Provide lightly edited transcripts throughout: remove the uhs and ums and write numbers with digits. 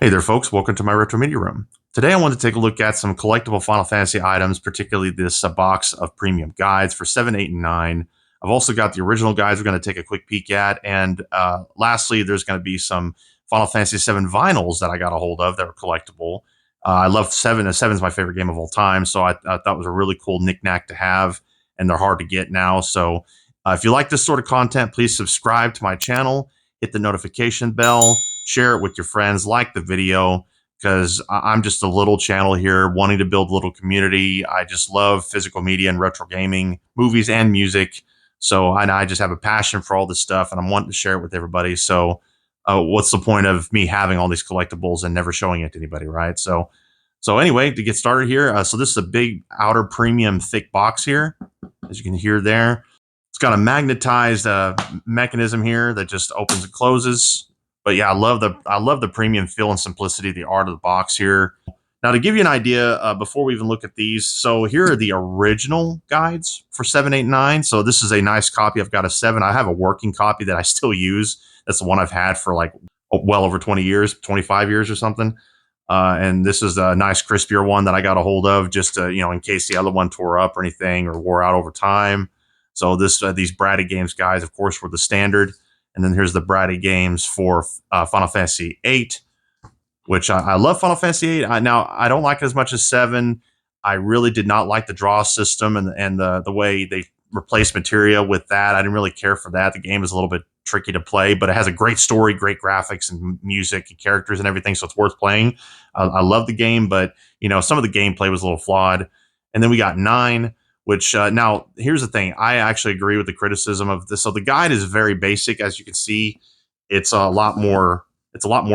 Hey there, folks. Welcome to my Retro Media Room. Today, I want to take a look at some collectible Final Fantasy items, particularly this box of premium guides for 7, 8, and 9. I've also got the original guides we're going to take a quick peek at. And lastly, there's going to be some Final Fantasy 7 vinyls that I got a hold of that are collectible. I love 7. 7 is my favorite game of all time, so I thought it was a really cool knickknack to have, and they're hard to get now. So if you like this sort of content, please subscribe to my channel, hit the notification bell, share it with your friends, like the video, because I'm just a little channel here wanting to build a little community. I just love physical media and retro gaming, movies and music. So I just have a passion for all this stuff, and I'm wanting to share it with everybody. So what's the point of me having all these collectibles and never showing it to anybody, right? So anyway, to get started here, so this is a big outer premium thick box here, as you can hear there. It's got a magnetized mechanism here that just opens and closes. But yeah, I love the premium feel and simplicity of the art of the box here. Now, to give you an idea, before we even look at these, so here are the original guides for 7, 8, 9. So this is a nice copy. I've got a 7. I have a working copy that I still use. That's the one I've had for like well over 20 years, 25 years or something. And this is a nice crispier one that I got a hold of just to, in case the other one tore up or anything or wore out over time. So these Brady Games guides, of course, were the standard. And then here's the Brady games for Final Fantasy VIII, which I love Final Fantasy VIII. Now, I don't like it as much as 7. I really did not like the draw system and the way they replaced materia with that. I didn't really care for that. The game is a little bit tricky to play, but it has a great story, great graphics and music and characters and everything, so it's worth playing. I love the game, but some of the gameplay was a little flawed. And then we got 9. Which now here's the thing. I actually agree with the criticism of this. So the guide is very basic, as you can see. It's a lot more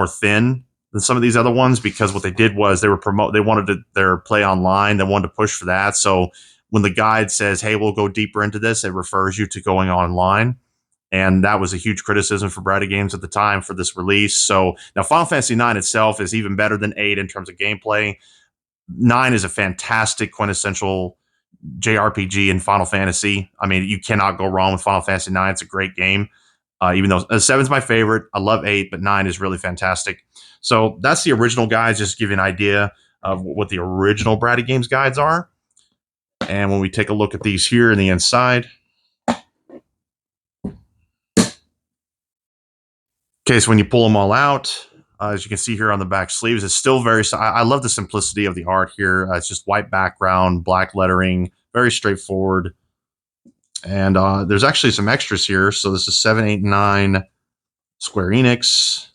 thin than some of these other ones because what they did was they wanted their play online. They wanted to push for that. So when the guide says, "Hey, we'll go deeper into this," it refers you to going online. And that was a huge criticism for Brady Games at the time for this release. So now Final Fantasy IX itself is even better than 8 in terms of gameplay. 9 is a fantastic quintessential JRPG in Final Fantasy. I mean, you cannot go wrong with Final Fantasy 9. It's a great game. Even though 7 is my favorite, I love 8, but 9 is really fantastic. So that's the original guides, just to give you an idea of what the original Brady Games guides are. And when we take a look at these here in the inside. Okay, so when you pull them all out, as you can see here on the back sleeves, it's still very. I love the simplicity of the art here. It's just white background, black lettering, very straightforward. And there's actually some extras here. So this is 7, 8, 9, Square Enix.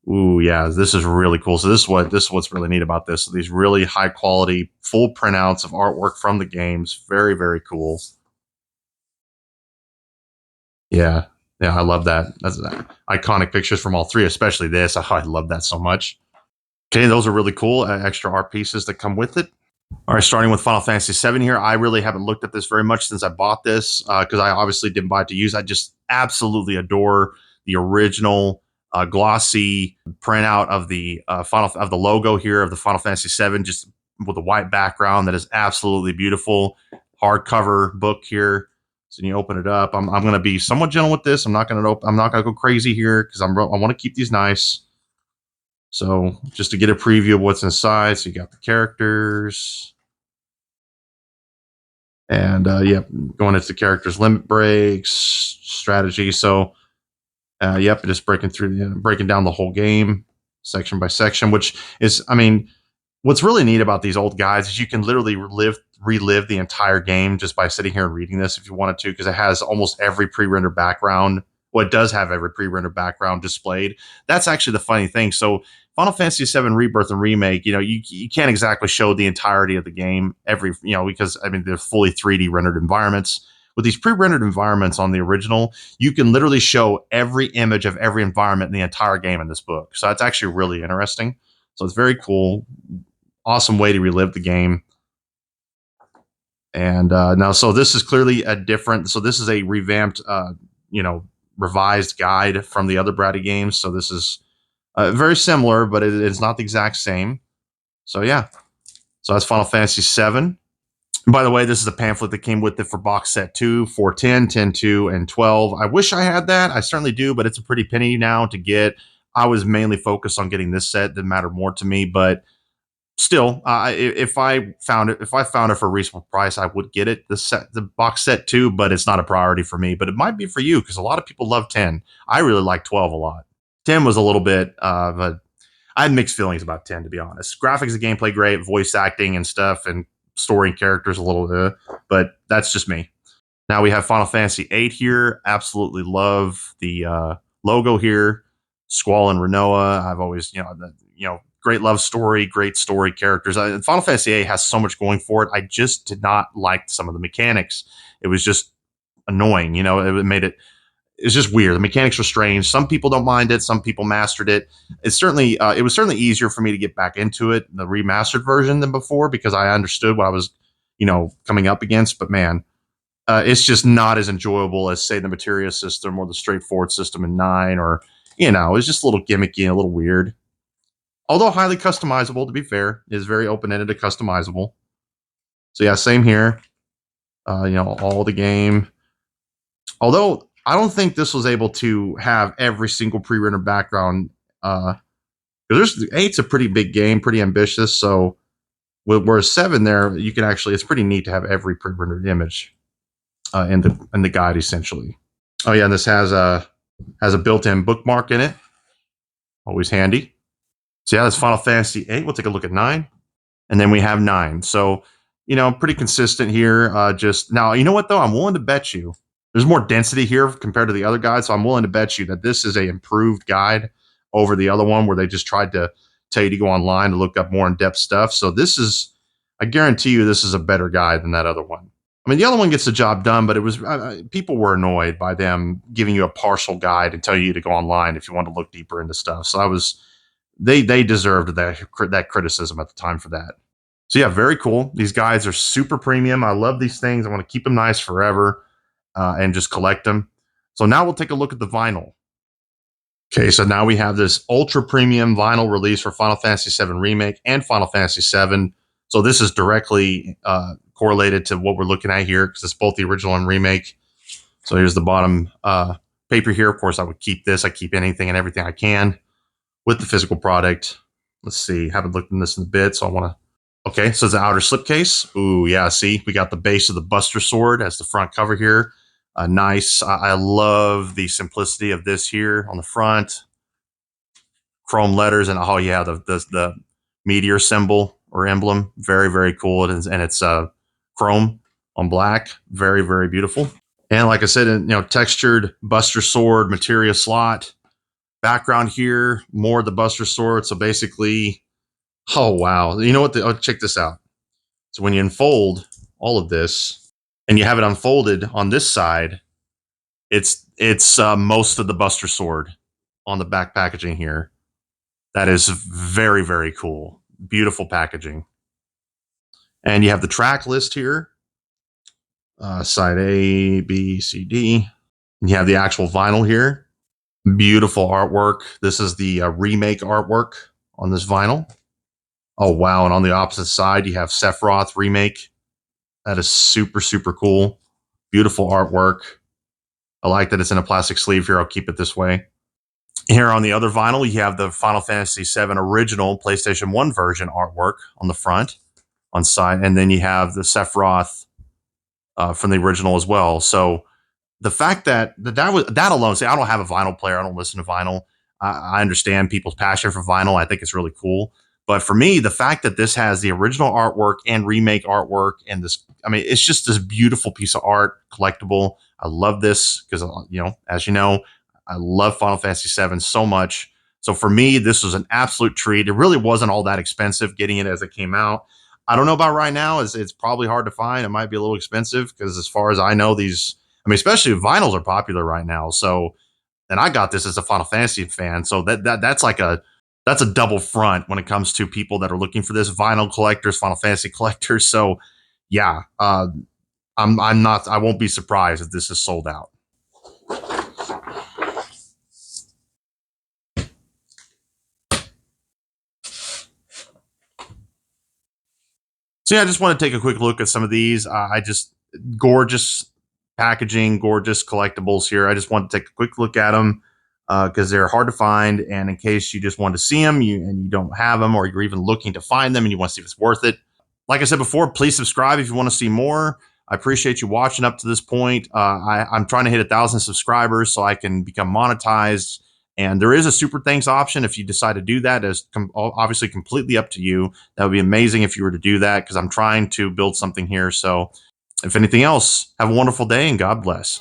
Ooh, yeah, this is really cool. So this is what's really neat about this. So these really high quality, full printouts of artwork from the games. Very, very cool. Yeah. Yeah, I love that. That's iconic pictures from all 3, especially this. Oh, I love that so much. Okay, those are really cool. Extra art pieces that come with it. All right, starting with Final Fantasy VII here. I really haven't looked at this very much since I bought this because I obviously didn't buy it to use. I just absolutely adore the original glossy printout of the the logo here of the Final Fantasy VII, just with a white background that is absolutely beautiful. Hardcover book here. So when you open it up, I'm going to be somewhat gentle with this. I'm not going to go crazy here because I want to keep these nice. So just to get a preview of what's inside, so you got the characters, and going into the characters, limit breaks, strategy. So just breaking down the whole game section by section, which is, I mean, what's really neat about these old guides is you can literally relive the entire game just by sitting here and reading this if you wanted to, because it has almost every pre-rendered background. Well, it does have every pre-rendered background displayed. That's actually the funny thing. So Final Fantasy VII Rebirth and Remake, you can't exactly show the entirety of the game because they're fully 3D rendered environments. With these pre-rendered environments on the original, you can literally show every image of every environment in the entire game in this book. So that's actually really interesting. So it's very cool. Awesome way to relive the game. And now, so this is clearly so this is a revamped, revised guide from the other Brady games. So this is very similar, but it's not the exact same. So yeah, so that's Final Fantasy VII. By the way, this is a pamphlet that came with it for box set 2, 410, 10, 2, and 12. I wish I had that. I certainly do, but it's a pretty penny now to get. I was mainly focused on getting this set that mattered more to me, but still, if I found it for a reasonable price, I would get it. The box set too, but it's not a priority for me. But it might be for you because a lot of people love 10. I really like 12 a lot. 10 was a little bit but I had mixed feelings about 10, to be honest. Graphics and gameplay great, voice acting and stuff, and story and characters a little but that's just me. Now we have Final Fantasy VIII here. Absolutely love the logo here. Squall and Renoa. I've always, great love story, great story characters. Final Fantasy VIII has so much going for it. I just did not like some of the mechanics. It was just annoying. It made it. It's just weird. The mechanics were strange. Some people don't mind it. Some people mastered it. It was certainly easier for me to get back into it, the remastered version, than before because I understood what I was, coming up against. But man, it's just not as enjoyable as, say, the Materia system or the straightforward system in 9, or, it's just a little gimmicky and a little weird. Although highly customizable, to be fair, it is very open-ended and customizable. So yeah, same here. All the game. Although I don't think this was able to have every single pre-rendered background, because there's 8's a pretty big game, pretty ambitious. So whereas 7 there, you can actually, it's pretty neat to have every pre-rendered image in the guide essentially. Oh yeah, and this has a built-in bookmark in it. Always handy. So yeah, that's Final Fantasy VIII. We'll take a look at 9, and then we have 9. So pretty consistent here. Just now, you know what though? I'm willing to bet you there's more density here compared to the other guide. So I'm willing to bet you that this is a improved guide over the other one where they just tried to tell you to go online to look up more in-depth stuff. So this is, I guarantee you, this is a better guide than that other one. I mean, the other one gets the job done, but it was people were annoyed by them giving you a partial guide and telling you to go online if you want to look deeper into stuff. So they deserved that criticism at the time for that. So yeah, very cool. These guides are super premium. I love these things. I want to keep them nice forever and just collect them. So now we'll take a look at the vinyl. Okay, so now we have this ultra premium vinyl release for Final Fantasy VII Remake and Final Fantasy VII. So this is directly correlated to what we're looking at here because it's both the original and remake. So here's the bottom paper here. Of course, I would keep this. I keep anything and everything I can with the physical product. Let's see. Haven't looked in this in a bit, so I want to. Okay, so it's an outer slipcase. Ooh, yeah. See, we got the base of the Buster Sword as the front cover here. Nice. I love the simplicity of this here on the front. Chrome letters and oh yeah, the meteor symbol or emblem, very very cool. And it's chrome on black, very very beautiful. And like I said, textured Buster Sword materia slot background here, more of the Buster Sword. So basically, oh wow, you know what? Check this out. So when you unfold all of this and you have it unfolded on this side, it's most of the Buster Sword on the back packaging here. That is very, very cool. Beautiful packaging. And you have the track list here. Side A, B, C, D. And you have the actual vinyl here. Beautiful artwork. This is the remake artwork on this vinyl. Oh, wow. And on the opposite side, you have Sephiroth remake. That is super, super cool. Beautiful artwork. I like that it's in a plastic sleeve here. I'll keep it this way. Here on the other vinyl, you have the Final Fantasy VII original PlayStation 1 version artwork on the front, on side, and then you have the Sephiroth from the original as well. So the fact that that alone, say I don't have a vinyl player, I don't listen to vinyl. I understand people's passion for vinyl. I think it's really cool. But for me, the fact that this has the original artwork and remake artwork and this, I mean, it's just this beautiful piece of art, collectible. I love this because, as you know, I love Final Fantasy VII so much. So for me, this was an absolute treat. It really wasn't all that expensive getting it as it came out. I don't know about right now. It's probably hard to find. It might be a little expensive because as far as I know, especially vinyls are popular right now. So, and I got this as a Final Fantasy fan. So that's a double front when it comes to people that are looking for this, vinyl collectors, Final Fantasy collectors. So yeah, I won't be surprised if this is sold out. So yeah, I just want to take a quick look at some of these. Gorgeous packaging, gorgeous collectibles here. I just want to take a quick look at them. because they're hard to find. And in case you just want to see them and you don't have them, or you're even looking to find them and you want to see if it's worth it, like I said before, please subscribe if you want to see more. I appreciate you watching up to this point. I'm trying to hit 1,000 subscribers so I can become monetized. And there is a super thanks option if you decide to do that. It's obviously completely up to you. That would be amazing if you were to do that, because I'm trying to build something here. So if anything else, have a wonderful day and God bless.